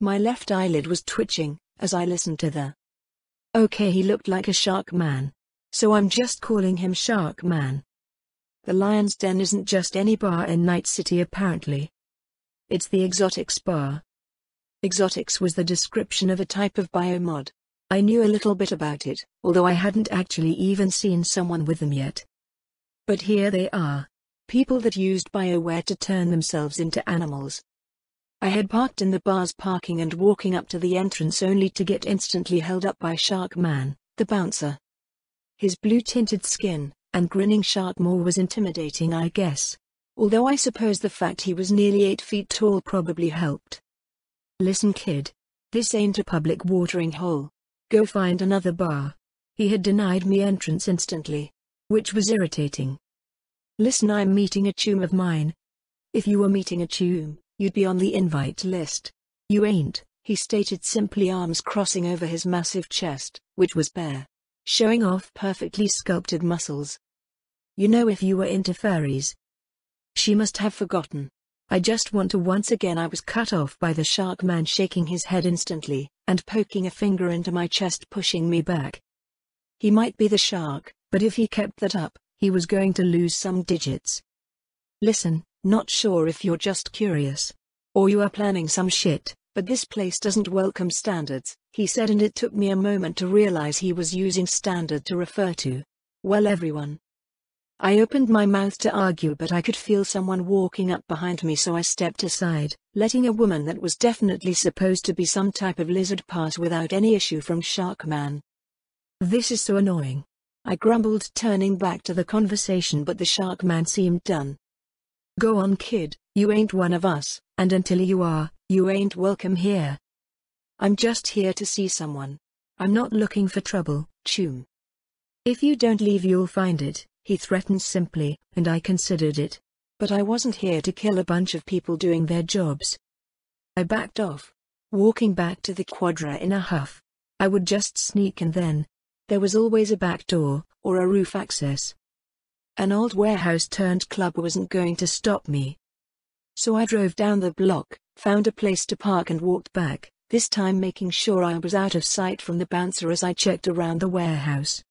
My left eyelid was twitching as I listened to the. Okay, he looked like a shark man. So I'm just calling him Shark Man. The Lion's Den isn't just any bar in Night City apparently. It's the Exotics Bar. Exotics was the description of a type of biomod. I knew a little bit about it, although I hadn't actually even seen someone with them yet. But here they are. People that used BioWare to turn themselves into animals. I had parked in the bar's parking and walking up to the entrance only to get instantly held up by Shark Man, the bouncer. His blue-tinted skin and grinning shark maw was intimidating, I guess. Although I suppose the fact he was nearly 8 feet tall probably helped. Listen kid. This ain't a public watering hole. Go find another bar. He had denied me entrance instantly. Which was irritating. Listen, I'm meeting a chum of mine. If you were meeting a chum, you'd be on the invite list. You ain't, he stated simply, arms crossing over his massive chest, which was bare, showing off perfectly sculpted muscles. You know, if you were into furries. She must have forgotten. I just want to once again. I was cut off by the Shark Man shaking his head instantly, and poking a finger into my chest, pushing me back. He might be the shark, but if he kept that up, he was going to lose some digits. Listen, not sure if you're just curious. Or you are planning some shit, but this place doesn't welcome standards, he said, and it took me a moment to realize he was using standard to refer to, well, everyone. I opened my mouth to argue, but I could feel someone walking up behind me, so I stepped aside, letting a woman that was definitely supposed to be some type of lizard pass without any issue from Shark Man. This is so annoying, I grumbled, turning back to the conversation, but the Shark Man seemed done. Go on kid, you ain't one of us, and until you are, you ain't welcome here. I'm just here to see someone. I'm not looking for trouble, chum. If you don't leave you'll find it, he threatened simply, and I considered it. But I wasn't here to kill a bunch of people doing their jobs. I backed off, walking back to the quadra in a huff. I would just sneak, and then there was always a back door, or a roof access. An old warehouse-turned-club wasn't going to stop me. So I drove down the block, found a place to park and walked back, this time making sure I was out of sight from the bouncer as I checked around the warehouse.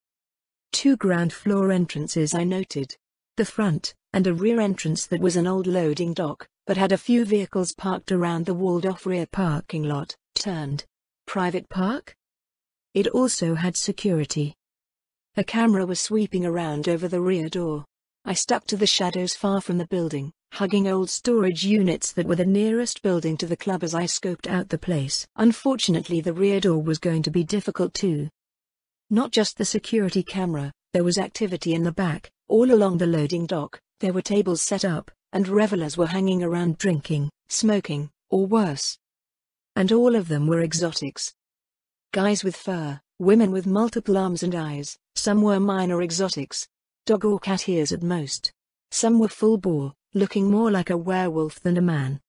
2 ground floor entrances I noted. The front, and a rear entrance that was an old loading dock, but had a few vehicles parked around the walled-off rear parking lot, turned private park? It also had security. A camera was sweeping around over the rear door. I stuck to the shadows far from the building, hugging old storage units that were the nearest building to the club as I scoped out the place. Unfortunately, the rear door was going to be difficult too. Not just the security camera, there was activity in the back. All along the loading dock, there were tables set up, and revelers were hanging around drinking, smoking, or worse. And all of them were exotics. Guys with fur, women with multiple arms and eyes, some were minor exotics. Dog or cat ears at most. Some were full bore, looking more like a werewolf than a man.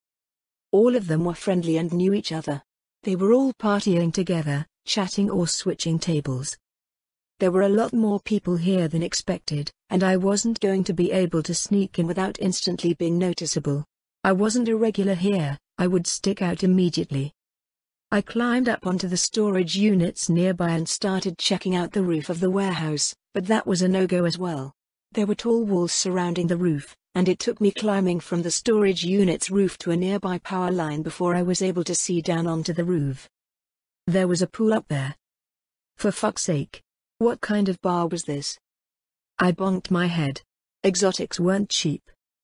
All of them were friendly and knew each other. They were all partying together, chatting or switching tables. There were a lot more people here than expected, and I wasn't going to be able to sneak in without instantly being noticeable. I wasn't a regular here, I would stick out immediately. I climbed up onto the storage units nearby and started checking out the roof of the warehouse, but that was a no-go as well. There were tall walls surrounding the roof, and it took me climbing from the storage unit's roof to a nearby power line before I was able to see down onto the roof. There was a pool up there. For fuck's sake. What kind of bar was this? I bonked my head. Exotics weren't cheap.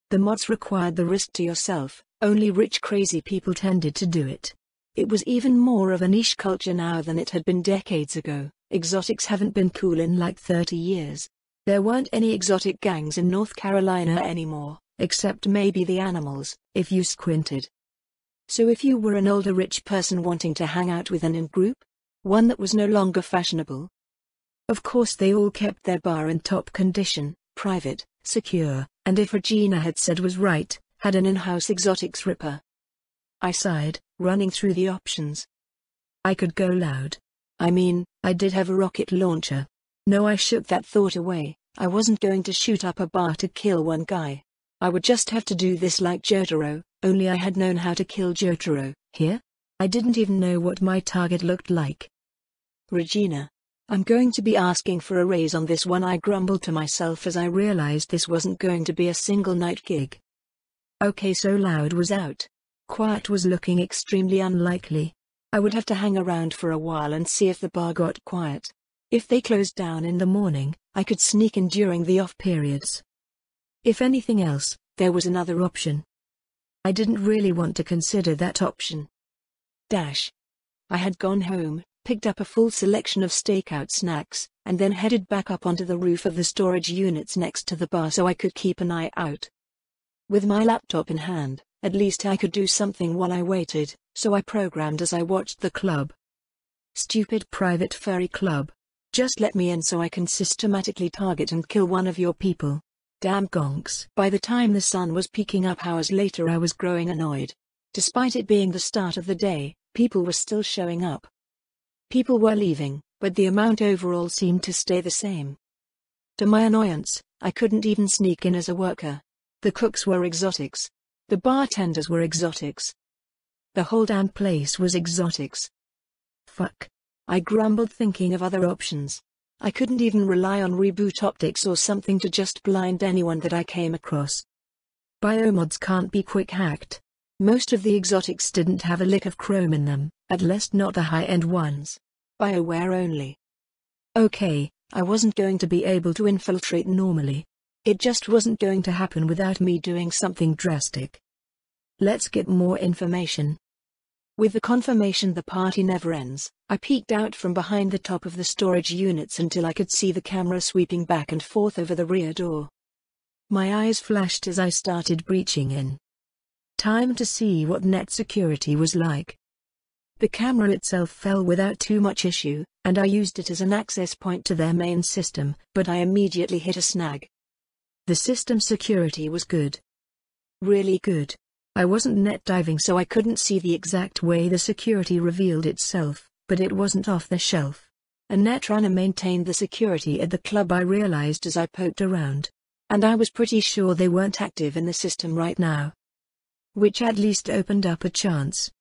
The mods required the risk to yourself, only rich crazy people tended to do it. It was even more of a niche culture now than it had been decades ago. Exotics haven't been cool in like 30 years. There weren't any exotic gangs in North Carolina anymore, except maybe the Animals, if you squinted. So if you were an older rich person wanting to hang out with an in-group, one that was no longer fashionable, of course they all kept their bar in top condition, private, secure, and if Regina had said was right, had an in-house exotics ripper. I sighed, running through the options. I could go loud. I mean, I did have a rocket launcher. No, I shook that thought away. I wasn't going to shoot up a bar to kill one guy. I would just have to do this like Jotaro, only I had known how to kill Jotaro. Here? I didn't even know what my target looked like. Regina. I'm going to be asking for a raise on this one, I grumbled to myself as I realized this wasn't going to be a single night gig. Okay, so Loud was out. Quiet was looking extremely unlikely. I would have to hang around for a while and see if the bar got quiet. If they closed down in the morning, I could sneak in during the off periods. If anything else, there was another option. I didn't really want to consider that option. I had gone home, picked up a full selection of stakeout snacks, and then headed back up onto the roof of the storage units next to the bar so I could keep an eye out. With my laptop in hand, at least I could do something while I waited, so I programmed as I watched the club. Stupid private furry club. Just let me in so I can systematically target and kill one of your people. Damn gonks. By the time the sun was peeking up hours later, I was growing annoyed. Despite it being the start of the day, people were still showing up. People were leaving, but the amount overall seemed to stay the same. To my annoyance, I couldn't even sneak in as a worker. The cooks were exotics. The bartenders were exotics. The whole damn place was exotics. Fuck. I grumbled, thinking of other options. I couldn't even rely on reboot optics or something to just blind anyone that I came across. Biomods can't be quick hacked. Most of the exotics didn't have a lick of chrome in them, at least not the high-end ones. BioWare only. Okay, I wasn't going to be able to infiltrate normally. It just wasn't going to happen without me doing something drastic. Let's get more information. With the confirmation the party never ends, I peeked out from behind the top of the storage units until I could see the camera sweeping back and forth over the rear door. My eyes flashed as I started breaching in. Time to see what net security was like. The camera itself fell without too much issue, and I used it as an access point to their main system, but I immediately hit a snag. The system security was good. Really good. I wasn't net diving, so I couldn't see the exact way the security revealed itself, but it wasn't off the shelf. A netrunner maintained the security at the club, I realized as I poked around. And I was pretty sure they weren't active in the system right now. Which at least opened up a chance.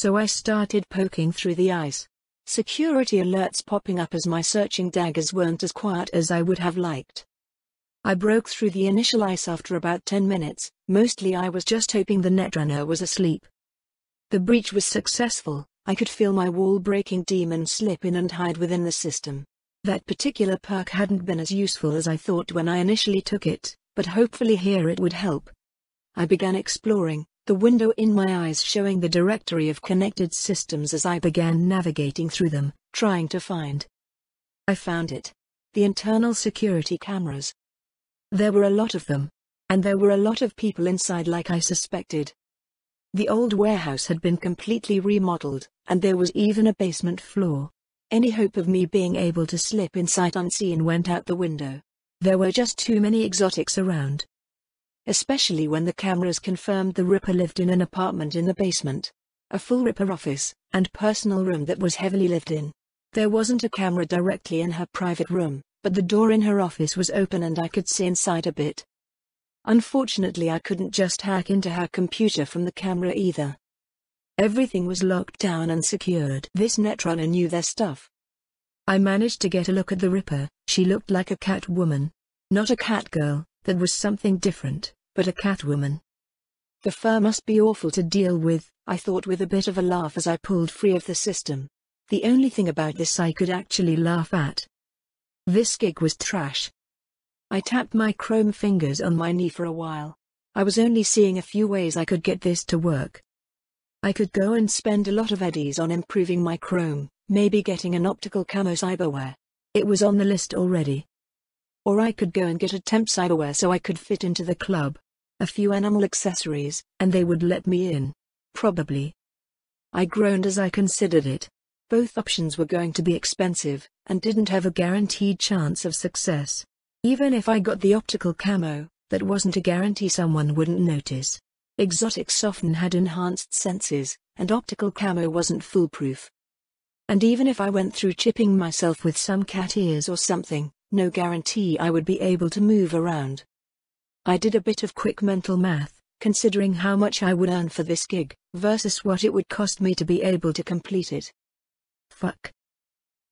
So I started poking through the ice. Security alerts popping up as my searching daggers weren't as quiet as I would have liked. I broke through the initial ice after about 10 minutes, mostly I was just hoping the netrunner was asleep. The breach was successful. I could feel my wall-breaking demon slip in and hide within the system. That particular perk hadn't been as useful as I thought when I initially took it, but hopefully here it would help. I began exploring, the window in my eyes showing the directory of connected systems as I began navigating through them, trying to find. I found it. The internal security cameras. There were a lot of them. And there were a lot of people inside like I suspected. The old warehouse had been completely remodeled, and there was even a basement floor. Any hope of me being able to slip in sight unseen went out the window. There were just too many exotics around. Especially when the cameras confirmed the Ripper lived in an apartment in the basement. A full Ripper office, and personal room that was heavily lived in. There wasn't a camera directly in her private room, but the door in her office was open and I could see inside a bit. Unfortunately, I couldn't just hack into her computer from the camera either. Everything was locked down and secured. This netrunner knew their stuff. I managed to get a look at the Ripper. She looked like a cat woman. Not a cat girl, that was something different, but a cat woman. The fur must be awful to deal with, I thought with a bit of a laugh as I pulled free of the system. The only thing about this I could actually laugh at. This gig was trash. I tapped my chrome fingers on my knee for a while. I was only seeing a few ways I could get this to work. I could go and spend a lot of eddies on improving my chrome, maybe getting an optical camo cyberware. It was on the list already. Or I could go and get a temp cyberware so I could fit into the club. A few animal accessories, and they would let me in. Probably. I groaned as I considered it. Both options were going to be expensive, and didn't have a guaranteed chance of success. Even if I got the optical camo, that wasn't a guarantee someone wouldn't notice. Exotics often had enhanced senses, and optical camo wasn't foolproof. And even if I went through chipping myself with some cat ears or something, no guarantee I would be able to move around. I did a bit of quick mental math, considering how much I would earn for this gig, versus what it would cost me to be able to complete it. Fuck.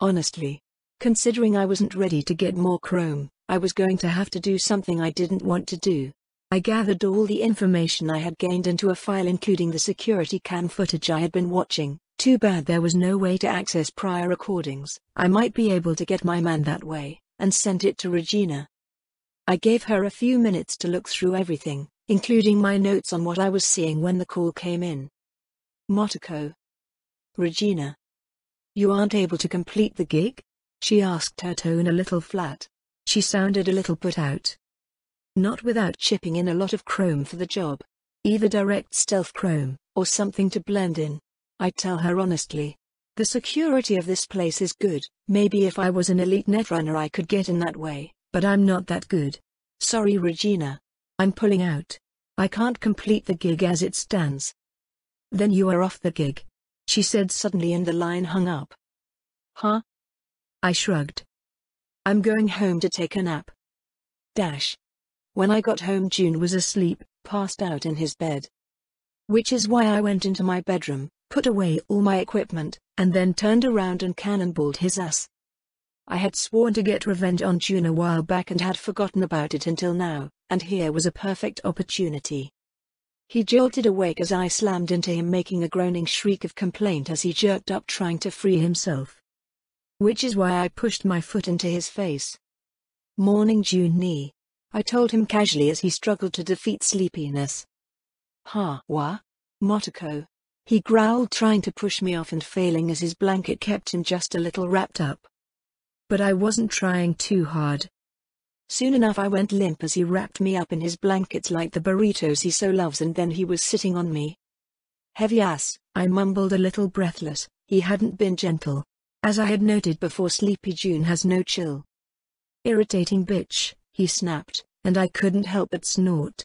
Honestly, considering I wasn't ready to get more chrome, I was going to have to do something I didn't want to do. I gathered all the information I had gained into a file including the security cam footage I had been watching. Too bad there was no way to access prior recordings. I might be able to get my man that way, and sent it to Regina. I gave her a few minutes to look through everything, including my notes on what I was seeing when the call came in. Motoko. Regina. You aren't able to complete the gig? She asked, her tone a little flat. She sounded a little put out. Not without chipping in a lot of chrome for the job. Either direct stealth chrome, or something to blend in. I tell her honestly. The security of this place is good. Maybe if I was an elite netrunner I could get in that way, but I'm not that good. Sorry Regina. I'm pulling out. I can't complete the gig as it stands. Then you are off the gig, she said suddenly, and the line hung up. Huh? I shrugged. I'm going home to take a nap. When I got home June was asleep, passed out in his bed. Which is why I went into my bedroom, put away all my equipment, and then turned around and cannonballed his ass. I had sworn to get revenge on June a while back and had forgotten about it until now, and here was a perfect opportunity. He jolted awake as I slammed into him, making a groaning shriek of complaint as he jerked up trying to free himself. Which is why I pushed my foot into his face. Morning June knee, I told him casually as he struggled to defeat sleepiness. Wa? Motoko. He growled, trying to push me off and failing as his blanket kept him just a little wrapped up. But I wasn't trying too hard. Soon enough I went limp as he wrapped me up in his blankets like the burritos he so loves, and then he was sitting on me. Heavy ass, I mumbled a little breathless. He hadn't been gentle. As I had noted before, Sleepy June has no chill. Irritating bitch, he snapped, and I couldn't help but snort.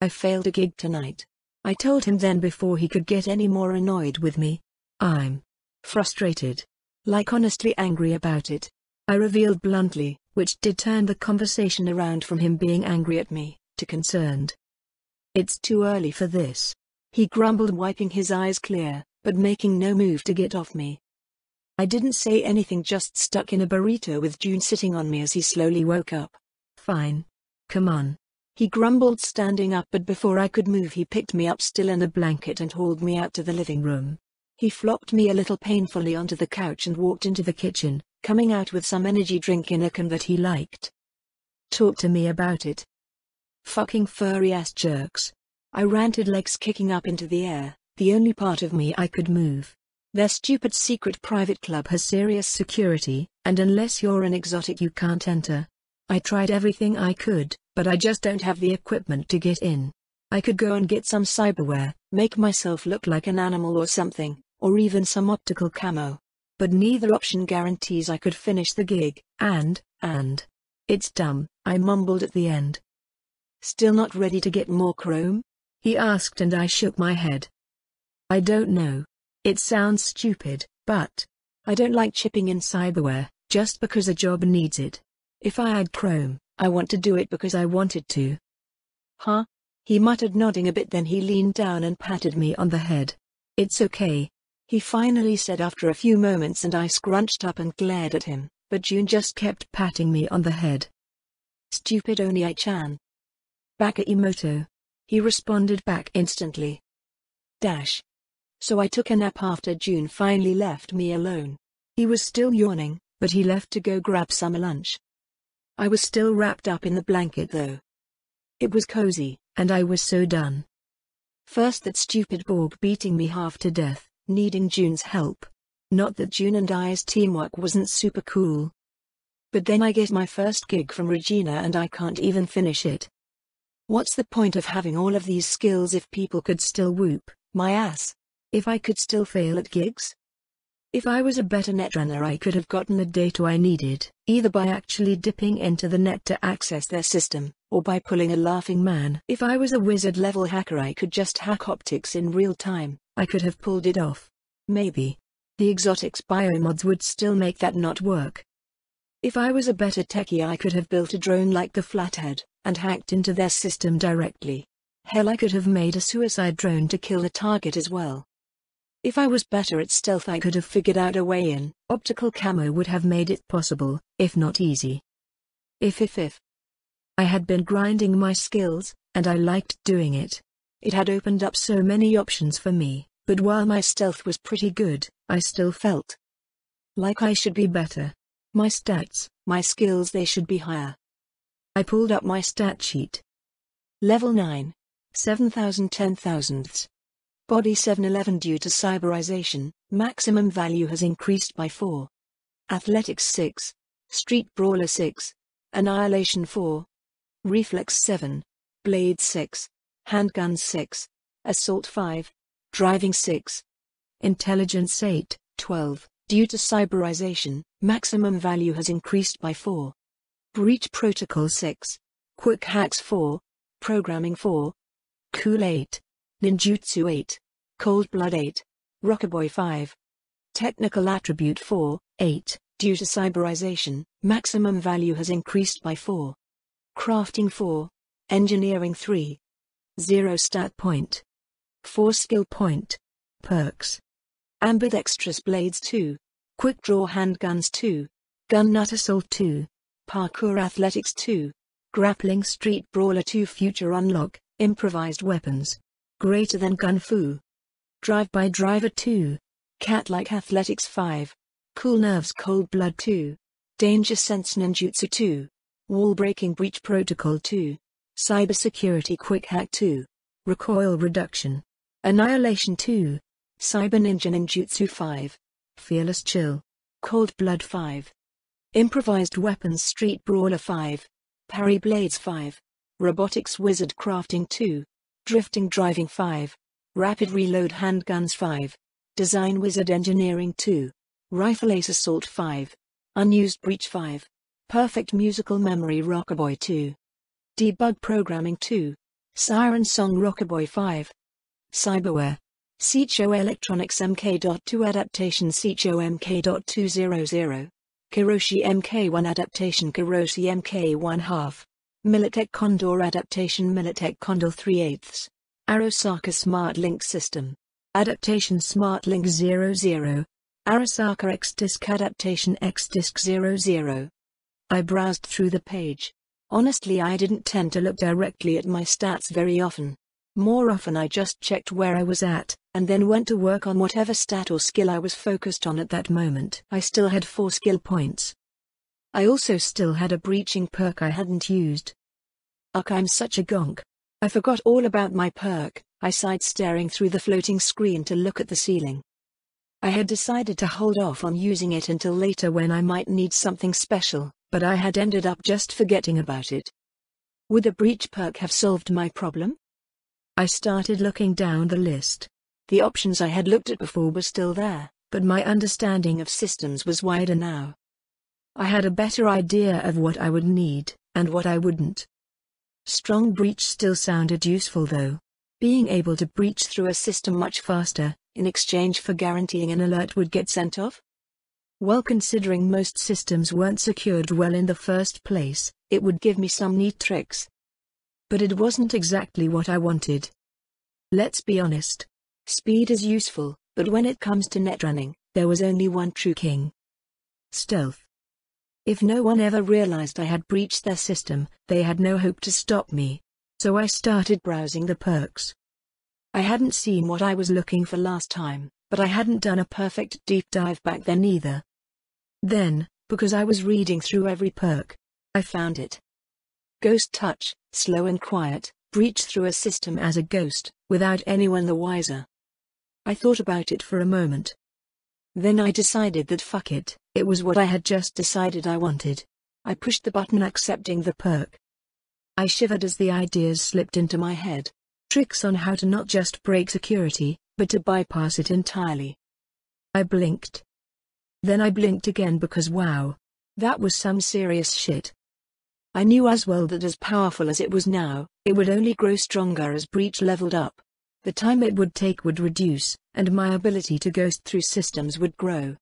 I failed a gig tonight. I told him then before he could get any more annoyed with me. I'm frustrated. Like honestly angry about it. I revealed bluntly, which did turn the conversation around from him being angry at me, to concerned. It's too early for this, he grumbled, wiping his eyes clear, but making no move to get off me. I didn't say anything, just stuck in a burrito with June sitting on me as he slowly woke up. Fine. Come on. He grumbled, standing up, but before I could move he picked me up still in a blanket and hauled me out to the living room. He flopped me a little painfully onto the couch and walked into the kitchen, coming out with some energy drink in a can that he liked. Talk to me about it. Fucking furry ass jerks. I ranted, legs kicking up into the air, the only part of me I could move. Their stupid secret private club has serious security, and unless you're an exotic you can't enter. I tried everything I could, but I just don't have the equipment to get in. I could go and get some cyberware, make myself look like an animal or something, or even some optical camo. But neither option guarantees I could finish the gig, and, it's dumb, I mumbled at the end. Still not ready to get more chrome? He asked, and I shook my head. I don't know. It sounds stupid, but I don't like chipping in cyberware, just because a job needs it. If I had chrome, I want to do it because I wanted to. Huh? He muttered, nodding a bit, then he leaned down and patted me on the head. It's okay, he finally said after a few moments, and I scrunched up and glared at him, but June just kept patting me on the head. Stupid Onii-chan. Bakaimoto. He responded back instantly. So I took a nap after June finally left me alone. He was still yawning, but he left to go grab some lunch. I was still wrapped up in the blanket though. It was cozy, and I was so done. First that stupid Borg beating me half to death, needing June's help. Not that June and I's teamwork wasn't super cool. But then I get my first gig from Regina and I can't even finish it. What's the point of having all of these skills if people could still whoop my ass? If I could still fail at gigs? If I was a better netrunner I could have gotten the data I needed, either by actually dipping into the net to access their system, or by pulling a laughing man. If I was a wizard-level hacker I could just hack optics in real time, I could have pulled it off. Maybe. The exotics biomods would still make that not work. If I was a better techie I could have built a drone like the Flathead, and hacked into their system directly. Hell, I could have made a suicide drone to kill the target as well. If I was better at stealth, I could have figured out a way in. Optical camo would have made it possible, if not easy. If. I had been grinding my skills, and I liked doing it. It had opened up so many options for me, but while my stealth was pretty good, I still felt like I should be better. My stats, my skills, they should be higher. I pulled up my stat sheet. Level 9. 7,000 10,000ths. Body 711 due to cyberization, maximum value has increased by 4. Athletics 6. Street Brawler 6. Annihilation 4. Reflex 7. Blade 6. Handgun 6. Assault 5. Driving 6. Intelligence 8, 12. Due to cyberization, maximum value has increased by 4. Breach Protocol 6. Quick Hacks 4. Programming 4. Cool 8. Ninjutsu 8. Cold Blood 8. Rockaboy 5. Technical Attribute 4, 8. Due to cyberization, maximum value has increased by 4. Crafting 4. Engineering 3. 0 stat point. 4 skill point. Perks. Ambidextrous Blades 2. Quick Draw Handguns 2. Gun Nut Assault 2. Parkour Athletics 2. Grappling Street Brawler 2. Future Unlock, Improvised Weapons. Greater than Gun Fu. Drive-by Driver 2. Cat-like Athletics 5. Cool Nerves Cold Blood 2. Danger Sense Ninjutsu 2. Wall Breaking Breach Protocol 2. Cybersecurity Quick Hack 2. Recoil Reduction. Annihilation 2. Cyber Ninja Ninjutsu 5. Fearless Chill. Cold Blood 5. Improvised Weapons Street Brawler 5. Parry Blades 5. Robotics Wizard Crafting 2. Drifting Driving 5. Rapid Reload Handguns 5. Design Wizard Engineering 2. Rifle Ace Assault 5. Unused Breach 5. Perfect Musical Memory Rockaboy 2. Debug Programming 2. Siren Song Rockaboy 5. Cyberware. Seicho Electronics MK.2 Adaptation Seicho MK.200. Kiroshi MK1 Adaptation Kiroshi MK1 half. Militech Condor Adaptation Militech Condor 3/8. Arasaka Smart Link System. Adaptation Smart Link 00. Arasaka X-Disk Adaptation X-Disk 00. I browsed through the page. Honestly, I didn't tend to look directly at my stats very often. More often I just checked where I was at, and then went to work on whatever stat or skill I was focused on at that moment. I still had 4 skill points. I also still had a breaching perk I hadn't used. Ugh, I'm such a gonk. I forgot all about my perk. I sighed, staring through the floating screen to look at the ceiling. I had decided to hold off on using it until later when I might need something special, but I had ended up just forgetting about it. Would the breach perk have solved my problem? I started looking down the list. The options I had looked at before were still there, but my understanding of systems was wider now. I had a better idea of what I would need, and what I wouldn't. Strong breach still sounded useful though. Being able to breach through a system much faster, in exchange for guaranteeing an alert would get sent off? Well, considering most systems weren't secured well in the first place, it would give me some neat tricks. But it wasn't exactly what I wanted. Let's be honest. Speed is useful, but when it comes to netrunning, there was only one true king. Stealth. If no one ever realized I had breached their system, they had no hope to stop me. So I started browsing the perks. I hadn't seen what I was looking for last time, but I hadn't done a perfect deep dive back then either. Then, because I was reading through every perk, I found it. Ghost Touch, slow and quiet, breach through a system as a ghost, without anyone the wiser. I thought about it for a moment. Then I decided that fuck it, it was what I had just decided I wanted. I pushed the button accepting the perk. I shivered as the ideas slipped into my head. Tricks on how to not just break security, but to bypass it entirely. I blinked. Then I blinked again because wow. That was some serious shit. I knew as well that as powerful as it was now, it would only grow stronger as breach leveled up. The time it would take would reduce, and my ability to ghost through systems would grow.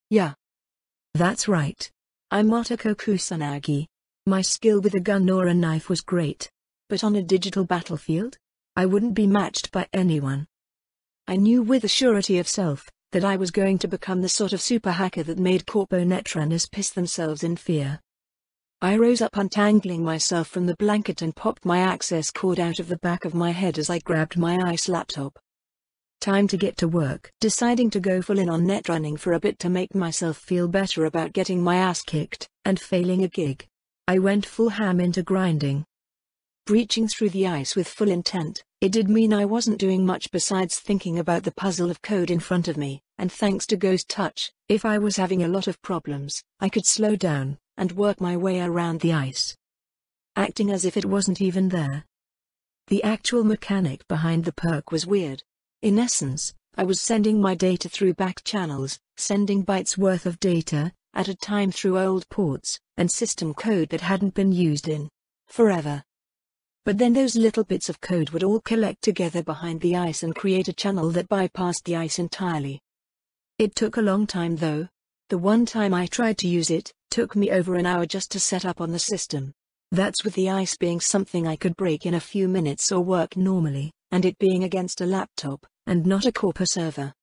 Yeah. That's right. I'm Motoko Kusanagi. My skill with a gun or a knife was great. But on a digital battlefield? I wouldn't be matched by anyone. I knew with a surety of self that I was going to become the sort of super hacker that made corpo netrunners piss themselves in fear. I rose up, untangling myself from the blanket, and popped my access cord out of the back of my head as I grabbed my ICE laptop. Time to get to work. Deciding to go full in on netrunning for a bit to make myself feel better about getting my ass kicked and failing a gig, I went full ham into grinding. Breaching through the ice with full intent, it did mean I wasn't doing much besides thinking about the puzzle of code in front of me, and thanks to Ghost Touch, if I was having a lot of problems, I could slow down and work my way around the ice, acting as if it wasn't even there. The actual mechanic behind the perk was weird. In essence, I was sending my data through back channels, sending bytes worth of data at a time through old ports and system code that hadn't been used in forever. But then those little bits of code would all collect together behind the ice and create a channel that bypassed the ice entirely. It took a long time though. The one time I tried to use it, took me over an hour just to set up on the system. That's with the ice being something I could break in a few minutes or work normally, and it being against a laptop, and not a corpo server.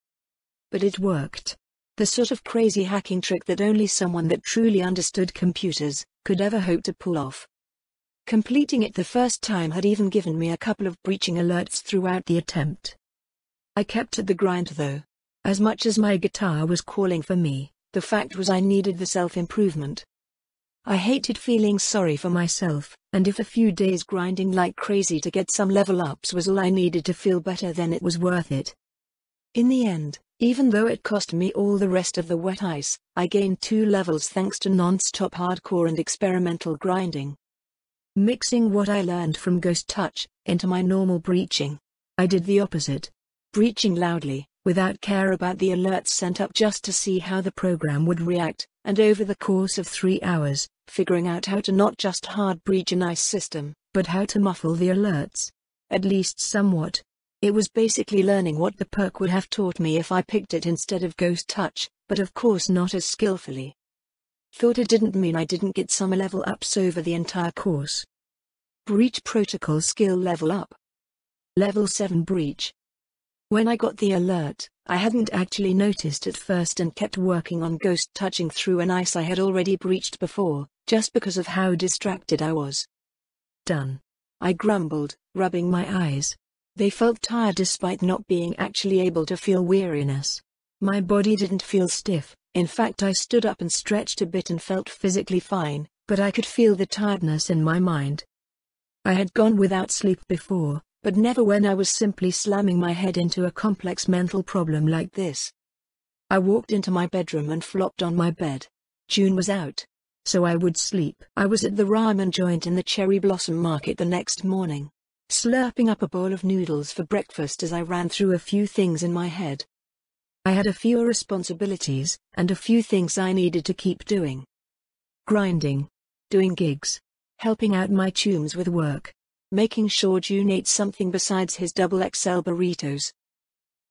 But it worked. The sort of crazy hacking trick that only someone that truly understood computers could ever hope to pull off. Completing it the first time had even given me a couple of breaching alerts throughout the attempt. I kept at the grind though. As much as my guitar was calling for me, the fact was I needed the self-improvement. I hated feeling sorry for myself, and if a few days grinding like crazy to get some level ups was all I needed to feel better, then it was worth it. In the end, even though it cost me all the rest of the wet ice, I gained 2 levels thanks to non-stop hardcore and experimental grinding. Mixing what I learned from Ghost Touch into my normal breaching, I did the opposite. Breaching loudly, without care about the alerts sent up, just to see how the program would react, and over the course of 3 hours, figuring out how to not just hard breach a nice system, but how to muffle the alerts. At least somewhat. It was basically learning what the perk would have taught me if I picked it instead of Ghost Touch, but of course not as skillfully. Thought it didn't mean I didn't get some level ups over the entire course. Breach protocol skill level up. Level 7 breach. When I got the alert, I hadn't actually noticed at first and kept working on Ghost Touching through an ice I had already breached before, just because of how distracted I was. Done. I grumbled, rubbing my eyes. They felt tired despite not being actually able to feel weariness. My body didn't feel stiff. In fact, I stood up and stretched a bit and felt physically fine, but I could feel the tiredness in my mind. I had gone without sleep before, but never when I was simply slamming my head into a complex mental problem like this. I walked into my bedroom and flopped on my bed. June was out, so I would sleep. I was at the ramen joint in the Cherry Blossom Market the next morning, slurping up a bowl of noodles for breakfast as I ran through a few things in my head. I had a few responsibilities, and a few things I needed to keep doing. Grinding. Doing gigs. Helping out my chums with work. Making sure June ate something besides his XXL burritos.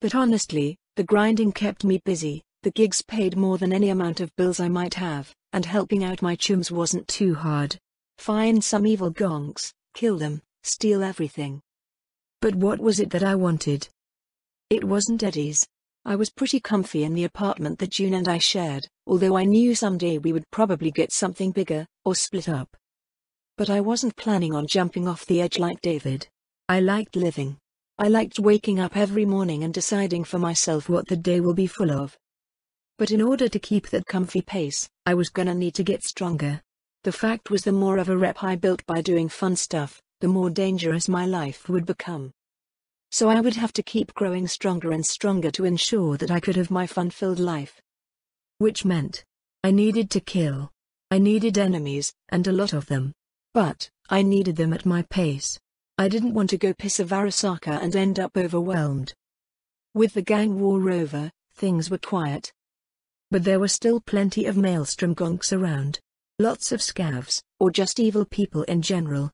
But honestly, the grinding kept me busy, the gigs paid more than any amount of bills I might have, and helping out my chums wasn't too hard. Find some evil gonks, kill them, steal everything. But what was it that I wanted? It wasn't Eddie's. I was pretty comfy in the apartment that June and I shared, although I knew someday we would probably get something bigger, or split up. But I wasn't planning on jumping off the edge like David. I liked living. I liked waking up every morning and deciding for myself what the day will be full of. But in order to keep that comfy pace, I was gonna need to get stronger. The fact was, the more of a rep I built by doing fun stuff, the more dangerous my life would become. So I would have to keep growing stronger and stronger to ensure that I could have my fun-filled life. Which meant I needed to kill. I needed enemies, and a lot of them. But I needed them at my pace. I didn't want to go piss of Arasaka and end up overwhelmed. With the gang war over, things were quiet. But there were still plenty of maelstrom gonks around. Lots of scavs, or just evil people in general.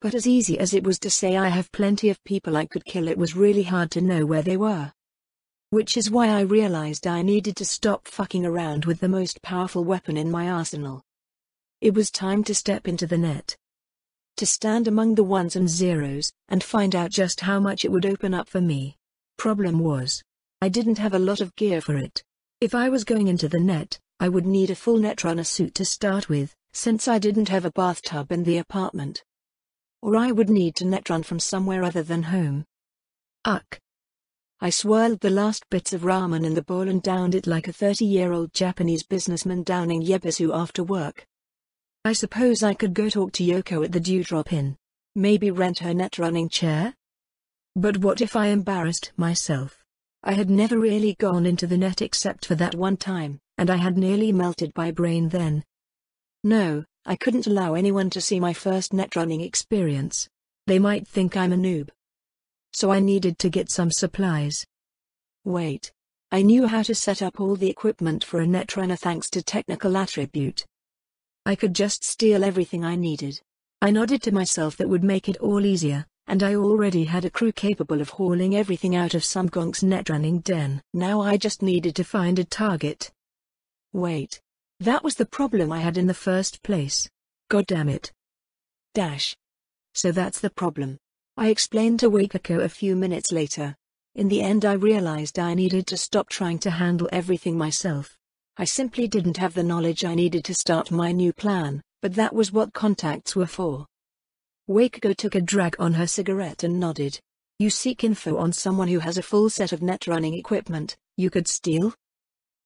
But as easy as it was to say I have plenty of people I could kill, it was really hard to know where they were. Which is why I realized I needed to stop fucking around with the most powerful weapon in my arsenal. It was time to step into the net. to stand among the ones and zeros, and find out just how much it would open up for me. Problem was, I didn't have a lot of gear for it. If I was going into the net, I would need a full netrunner suit to start with, since I didn't have a bathtub in the apartment. Or I would need to netrun from somewhere other than home. Uck. I swirled the last bits of ramen in the bowl and downed it like a 30-year-old Japanese businessman downing yabisu after work. I suppose I could go talk to Yoko at the Dewdrop Inn. Maybe rent her netrunning chair? But what if I embarrassed myself? I had never really gone into the net except for that one time, and I had nearly melted my brain then. No, I couldn't allow anyone to see my first netrunning experience. They might think I'm a noob. So I needed to get some supplies. Wait. I knew how to set up all the equipment for a netrunner thanks to technical attribute. I could just steal everything I needed. I nodded to myself that would make it all easier, and I already had a crew capable of hauling everything out of some gonk's netrunning den. Now I just needed to find a target. Wait. That was the problem I had in the first place. God damn it. So that's the problem. I explained to Wakako a few minutes later. In the end I realized I needed to stop trying to handle everything myself. I simply didn't have the knowledge I needed to start my new plan, but that was what contacts were for. Wakako took a drag on her cigarette and nodded. You seek info on someone who has a full set of netrunning equipment you could steal?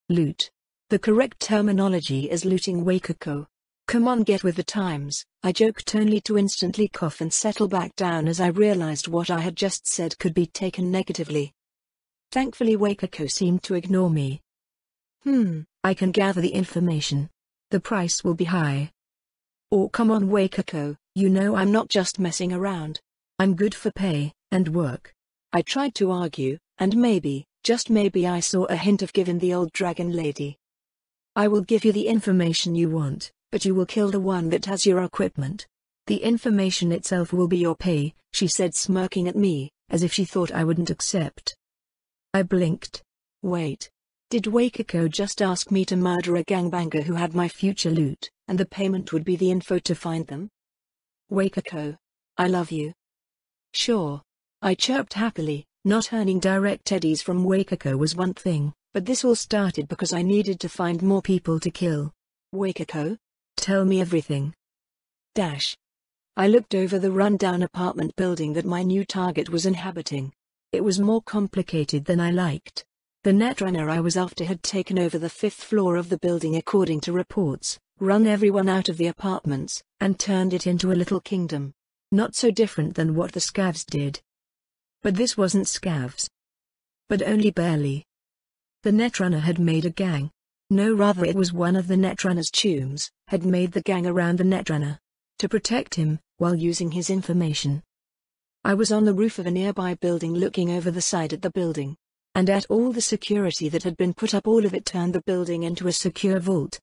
Loot. The correct terminology is looting, Wakako. Come on, get with the times, I joked only to instantly cough and settle back down as I realized what I had just said could be taken negatively. Thankfully Wakako seemed to ignore me. I can gather the information. The price will be high. Oh come on Wakako, you know I'm not just messing around. I'm good for pay and work. I tried to argue, and maybe, just maybe I saw a hint of give in the old dragon lady. I will give you the information you want, but you will kill the one that has your equipment. The information itself will be your pay, she said, smirking at me, as if she thought I wouldn't accept. I blinked. Wait. Did Wakako just ask me to murder a gangbanger who had my future loot, and the payment would be the info to find them? Wakako. I love you. Sure. I chirped happily. Not earning direct eddies from Wakako was one thing, but this all started because I needed to find more people to kill. Wakako? Tell me everything. I looked over the rundown apartment building that my new target was inhabiting. It was more complicated than I liked. The netrunner I was after had taken over the 5th floor of the building according to reports, run everyone out of the apartments, and turned it into a little kingdom. Not so different than what the scavs did. But this wasn't scavs. But only barely. The netrunner had made a gang. No, rather it was one of the netrunner's tombs, had made the gang around the netrunner. To protect him, while using his information. I was on the roof of a nearby building looking over the side at the building. And at all the security that had been put up, all of it turned the building into a secure vault.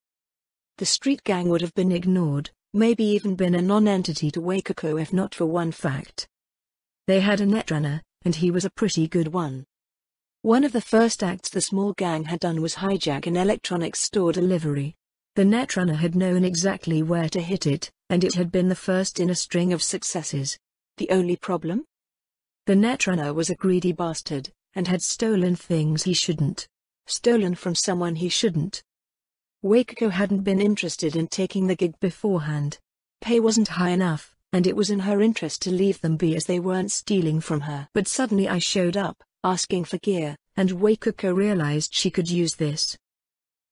The street gang would have been ignored, maybe even been a non-entity to Wakako if not for one fact. They had a netrunner, and he was a pretty good one. One of the first acts the small gang had done was hijack an electronics store delivery. The netrunner had known exactly where to hit it, and it had been the first in a string of successes. The only problem? The netrunner was a greedy bastard, and had stolen things he shouldn't. Stolen from someone he shouldn't. Wakako hadn't been interested in taking the gig beforehand. Pay wasn't high enough, and it was in her interest to leave them be as they weren't stealing from her. But suddenly I showed up, asking for gear, and Wakako realized she could use this.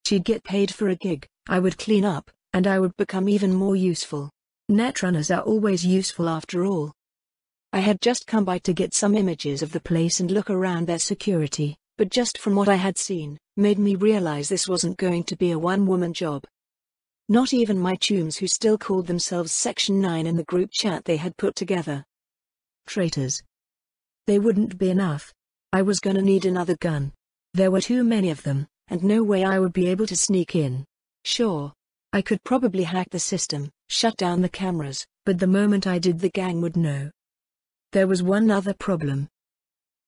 She'd get paid for a gig, I would clean up, and I would become even more useful. Netrunners are always useful after all. I had just come by to get some images of the place and look around their security, but just from what I had seen, made me realize this wasn't going to be a one-woman job. Not even my chums, who still called themselves Section 9 in the group chat they had put together. Traitors. They wouldn't be enough. I was gonna need another gun. There were too many of them, and no way I would be able to sneak in. Sure. I could probably hack the system, shut down the cameras, but the moment I did the gang would know. There was one other problem.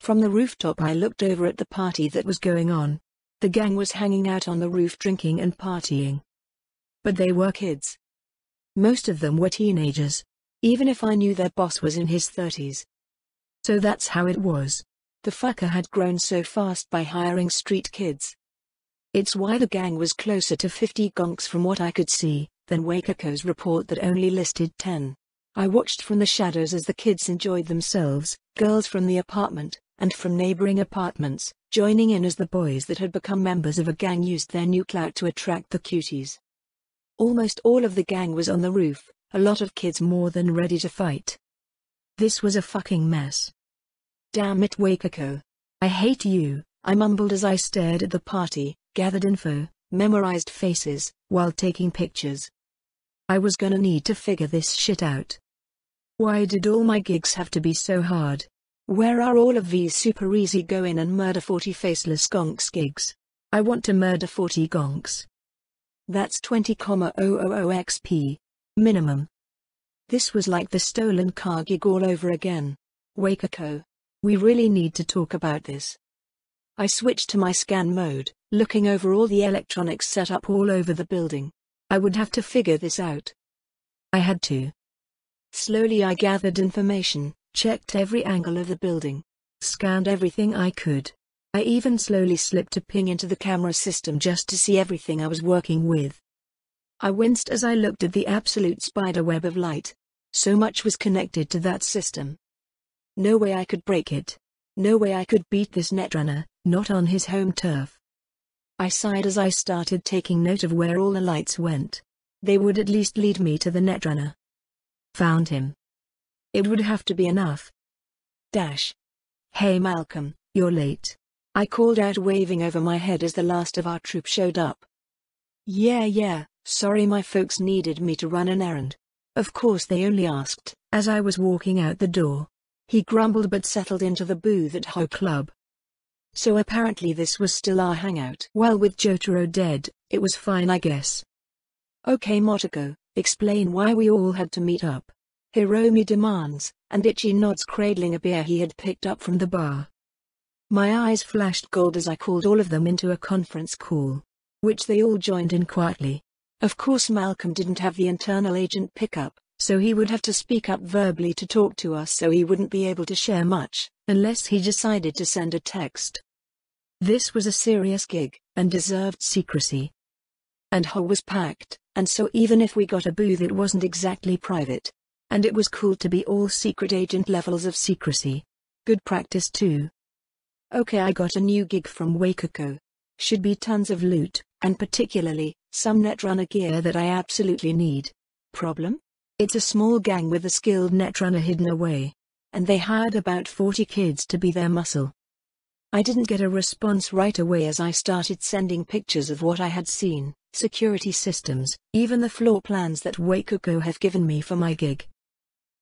From the rooftop I looked over at the party that was going on. The gang was hanging out on the roof drinking and partying. But they were kids. Most of them were teenagers. even if I knew their boss was in his 30s. So that's how it was. The fucker had grown so fast by hiring street kids. It's why the gang was closer to 50 gonks from what I could see, than Wakeko's report that only listed 10. I watched from the shadows as the kids enjoyed themselves, girls from the apartment, and from neighboring apartments, joining in as the boys that had become members of a gang used their new clout to attract the cuties. Almost all of the gang was on the roof, a lot of kids more than ready to fight. This was a fucking mess. Damn it, Wakeko. I hate you, I mumbled as I stared at the party, gathered info, memorized faces, while taking pictures. I was gonna need to figure this shit out. Why did all my gigs have to be so hard? Where are all of these super easy go in and murder 40 faceless gonks gigs? I want to murder 40 gonks. That's 20,000 XP. Minimum. This was like the stolen car gig all over again. Wakeko. We really need to talk about this. I switched to my scan mode, looking over all the electronics set up all over the building. I would have to figure this out. I had to. Slowly I gathered information, checked every angle of the building, scanned everything I could. I even slowly slipped a ping into the camera system just to see everything I was working with. I winced as I looked at the absolute spider web of light. So much was connected to that system. No way I could break it. No way I could beat this netrunner, not on his home turf. I sighed as I started taking note of where all the lights went. They would at least lead me to the netrunner. Found him. It would have to be enough. Dash. Hey Malcolm, you're late. I called out, waving over my head as the last of our troop showed up. Yeah, sorry, my folks needed me to run an errand. Of course they only asked. As I was walking out the door, he grumbled but settled into the booth at Ho Club. So apparently this was still our hangout. Well, with Jotaro dead, it was fine, I guess. Okay Motoko, explain why we all had to meet up. Hiromi demands, and Ichi nods, cradling a beer he had picked up from the bar. My eyes flashed gold as I called all of them into a conference call, which they all joined in quietly. Of course Malcolm didn't have the internal agent pickup, so he would have to speak up verbally to talk to us, so he wouldn't be able to share much, unless he decided to send a text. This was a serious gig, and deserved secrecy. And Ho was packed, and so even if we got a booth it wasn't exactly private. And it was cool to be all secret agent levels of secrecy. Good practice too. Okay, I got a new gig from Wakeko. Should be tons of loot, and particularly, some netrunner gear that I absolutely need. Problem? It's a small gang with a skilled netrunner hidden away. And they hired about 40 kids to be their muscle. I didn't get a response right away as I started sending pictures of what I had seen, security systems, even the floor plans that Wakeko have given me for my gig.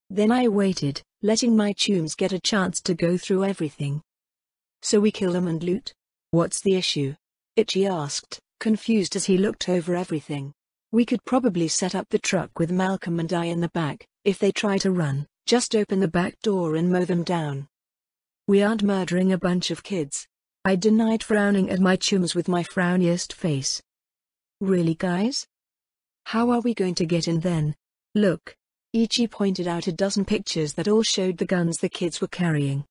Then I waited, letting my chums get a chance to go through everything. So we kill them and loot? What's the issue? Ichi asked, confused as he looked over everything. We could probably set up the truck with Malcolm and I in the back. If they try to run, just open the back door and mow them down. We aren't murdering a bunch of kids. I denied, frowning at my chums with my frowniest face. Really, guys? How are we going to get in then? Look. Ichi pointed out a dozen pictures that all showed the guns the kids were carrying.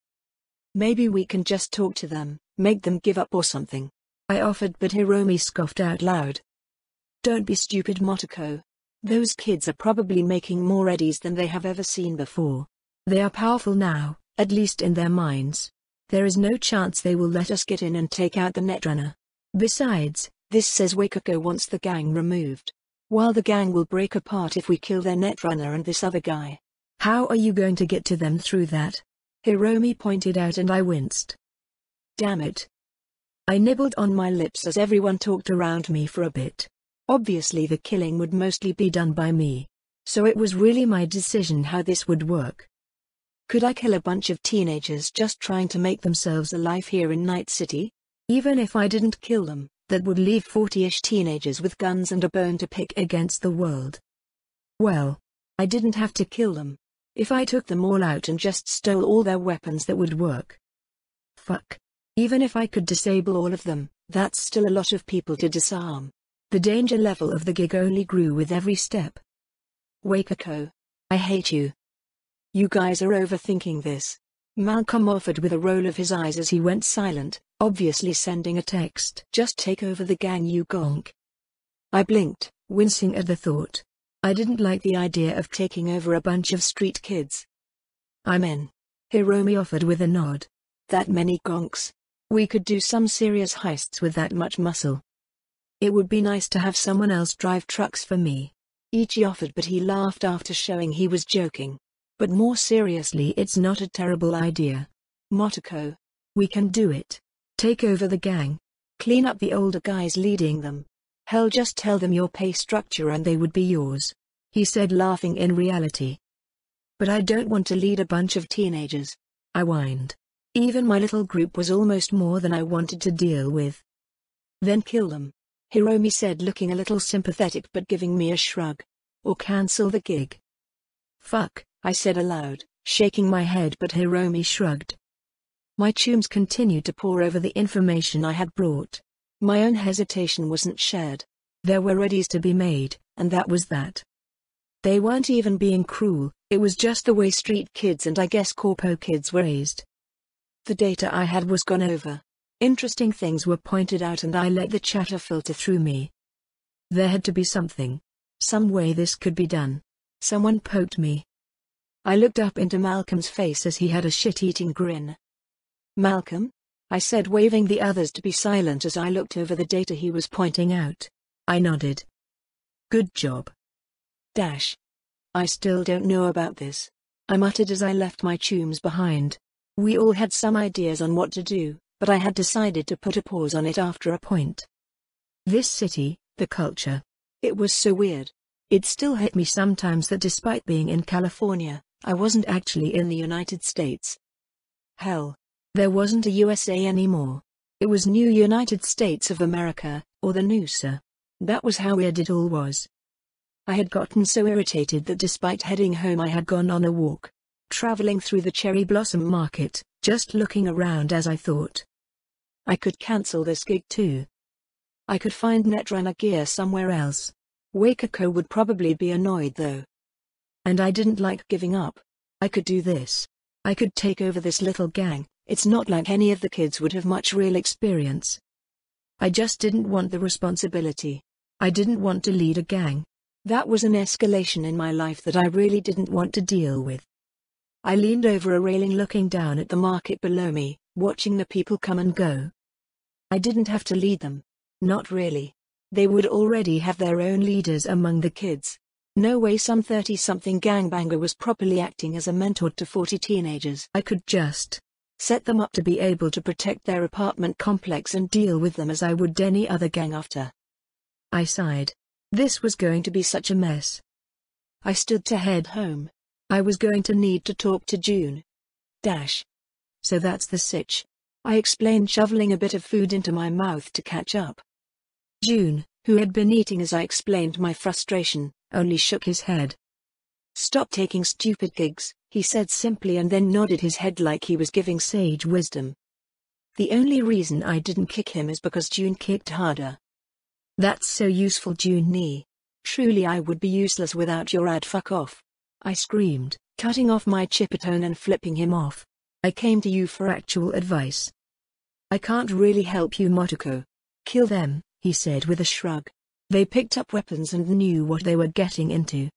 Maybe we can just talk to them, make them give up or something. I offered, but Hiromi scoffed out loud. Don't be stupid, Motoko. Those kids are probably making more eddies than they have ever seen before. They are powerful now, at least in their minds. There is no chance they will let us get in and take out the netrunner. Besides, this says Wakeko wants the gang removed. While the gang will break apart if we kill their netrunner and this other guy. How are you going to get to them through that? Hiromi pointed out, and I winced. Damn it. I nibbled on my lips as everyone talked around me for a bit. Obviously the killing would mostly be done by me. So it was really my decision how this would work. Could I kill a bunch of teenagers just trying to make themselves alive here in Night City? Even if I didn't kill them, that would leave 40-ish teenagers with guns and a bone to pick against the world. Well, I didn't have to kill them. If I took them all out and just stole all their weapons, that would work. Fuck. Even if I could disable all of them, that's still a lot of people to disarm. The danger level of the gig only grew with every step. Wakeko. I hate you. You guys are overthinking this. Malcolm offered with a roll of his eyes as he went silent, obviously sending a text. Just take over the gang, you gonk. I blinked, wincing at the thought. I didn't like the idea of taking over a bunch of street kids. I'm in. Hiromi offered with a nod. That many gonks. We could do some serious heists with that much muscle. It would be nice to have someone else drive trucks for me. Ichi offered, but he laughed after showing he was joking. But more seriously, it's not a terrible idea. Motoko. We can do it. Take over the gang. Clean up the older guys leading them. Hell, just tell them your pay structure and they would be yours. He said, laughing in reality. But I don't want to lead a bunch of teenagers. I whined. Even my little group was almost more than I wanted to deal with. Then kill them. Hiromi said, looking a little sympathetic but giving me a shrug. Or cancel the gig. Fuck, I said aloud, shaking my head, but Hiromi shrugged. My chums continued to pore over the information I had brought. My own hesitation wasn't shared. There were readies to be made, and that was that. They weren't even being cruel, it was just the way street kids and I guess corpo kids were raised. The data I had was gone over. Interesting things were pointed out and I let the chatter filter through me. There had to be something. Some way this could be done. Someone poked me. I looked up into Malcolm's face as he had a shit-eating grin. Malcolm? I said, waving the others to be silent as I looked over the data he was pointing out. I nodded. Good job. I still don't know about this. I muttered as I left my chums behind. We all had some ideas on what to do, but I had decided to put a pause on it after a point. This city, the culture. It was so weird. It still hit me sometimes that despite being in California, I wasn't actually in the United States. Hell. There wasn't a USA anymore. It was New United States of America, or the NUSA. That was how weird it all was. I had gotten so irritated that despite heading home I had gone on a walk. Traveling through the cherry blossom market, just looking around as I thought. I could cancel this gig too. I could find Netrunner gear somewhere else. Wakako would probably be annoyed though. And I didn't like giving up. I could do this. I could take over this little gang. It's not like any of the kids would have much real experience. I just didn't want the responsibility. I didn't want to lead a gang. That was an escalation in my life that I really didn't want to deal with. I leaned over a railing looking down at the market below me, watching the people come and go. I didn't have to lead them. Not really. They would already have their own leaders among the kids. No way some 30-something gangbanger was properly acting as a mentor to 40 teenagers. I could just set them up to be able to protect their apartment complex and deal with them as I would any other gang after. I sighed. This was going to be such a mess. I stood to head home. I was going to need to talk to June. So that's the sitch. I explained, shoveling a bit of food into my mouth to catch up. June, who had been eating as I explained my frustration, only shook his head. Stop taking stupid gigs, he said simply, and then nodded his head like he was giving sage wisdom. The only reason I didn't kick him is because June kicked harder. That's so useful, June. Truly I would be useless without your ad. Fuck off. I screamed, cutting off my chippertone and flipping him off. I came to you for actual advice. I can't really help you, Motoko. Kill them, he said with a shrug. They picked up weapons and knew what they were getting into.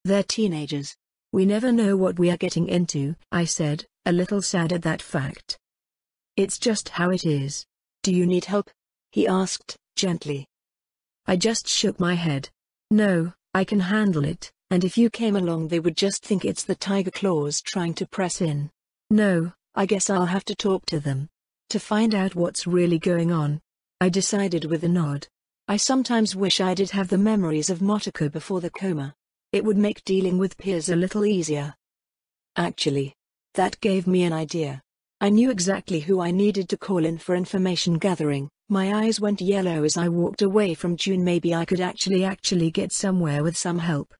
They're teenagers. We never know what we are getting into, I said, a little sad at that fact. It's just how it is. Do you need help? He asked, gently. I just shook my head. No, I can handle it, and if you came along they would just think it's the tiger claws trying to press in. No, I guess I'll have to talk to them. To find out what's really going on. I decided with a nod. I sometimes wish I did have the memories of Motoko before the coma. It would make dealing with peers a little easier. Actually, that gave me an idea. I knew exactly who I needed to call in for information gathering. My eyes went yellow as I walked away from June. Maybe I could actually get somewhere with some help.